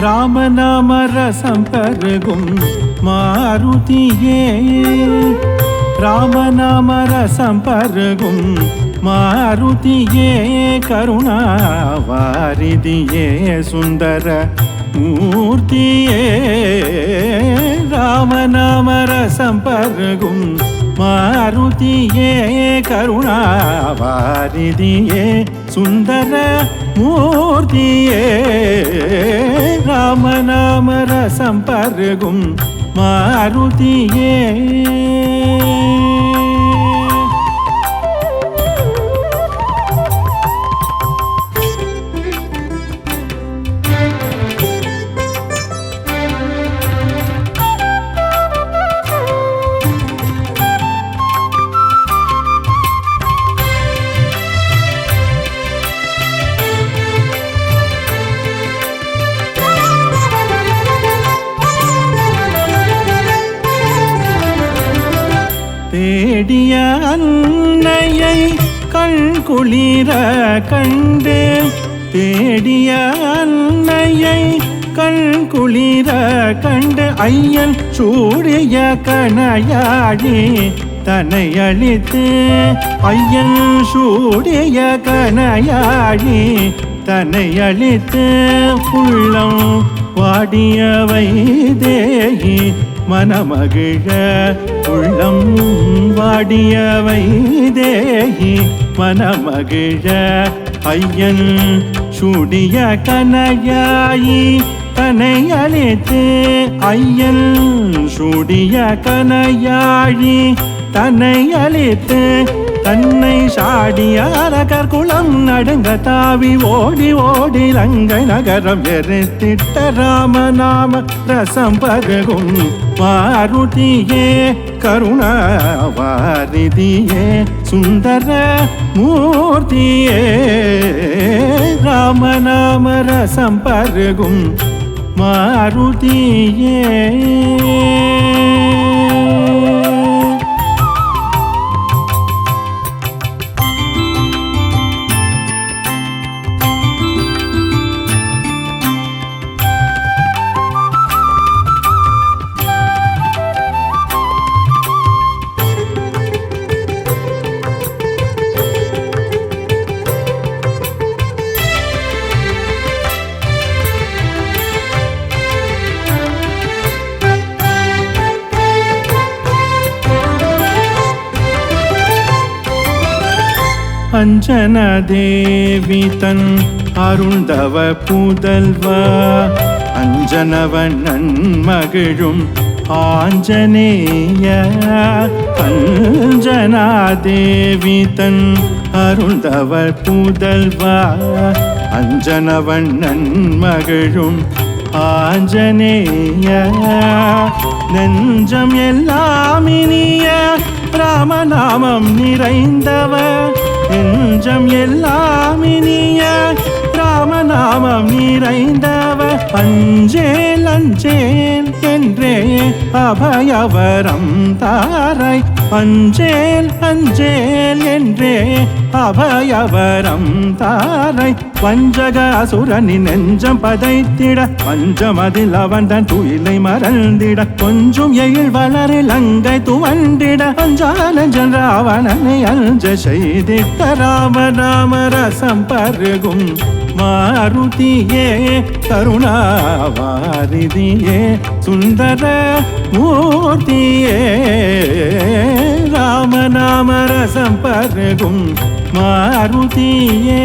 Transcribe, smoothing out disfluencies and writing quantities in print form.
ராமநாம ரசம் பருகும் மாருதியே ராமநாம ரசம் பருகும் மாருதியே கருணாவாரிதியே சுந்தர மூர்த்தியே ராமநாம ரசம் பருகும் மாருதியே கருணாவாரிதியே சுந்தர மூர்த்தியே ராமநாம ரசம் பருகும் மாருதியே தேடிய அன்னையை கண்குளிர கண்டு தேடிய அன்னையை கண்குளிர கண்டு ஐயன் சூடிய கணையாழி தன்னை அளித்து ஐயன் சூடிய கணையாழி தன்னை அளித்து உள்ளம் வாடியவை தேகி மனமகிழ உள்ளம் வாடியவை தேகி மனமகிழ ஐயன் சூடிய கணையாயி தன்னை அளித்து ஐயன் சூடிய கணையாழி தன்னை அளித்து தன்னை சாடியார கற்குளம் நடுங்க தாவி ஓடி ஓடி லங்கை நகரம் எரித்திட்ட ராமநாம ரசம் பருகும் மாருதியே கருணாவாரிதியே சுந்தர மூர்த்தியே ராமநாம ரசம் பருகும் மாருதியே அஞ்சனா தேவி தன் அருந்தவ புதல்வா அஞ்சனவண்ணன் மகிழும் ஆஞ்சநேய அஞ்சனா தேவி தன் அருந்தவ புதல்வா அஞ்சனவண்ணன் மகிழும் ஆஞ்சநேய நெஞ்சம் எல்லாம் இனிய ராமநாமம் நிறைந்தவ நெஞ்சம் எல்லாம் இனிய ராமநாமம் நிறைந்தவ அஞ்சேல் அஞ்சேல் என்றே அபயவரம் தாராய் அஞ்சேல் அஞ்சேல் என்றே அபயவரம் தாராய் வஞ்சக அசுரனி நெஞ்சம் பதைத்திட பஞ்சமதில் அவன் தன் துயிலை மறந்திட கொஞ்சம் எழில் வளரி லங்கை துவண்டிட அஞ்சாலஞ்சன் ராவணனை அஞ்ச செய்திட்ட ராமநாம ரசம் பருகும் மாருதியே கருணாவாரிதியே சுந்தர மூர்த்தியே ராமநாம ரசம் பருகும் மாருதியே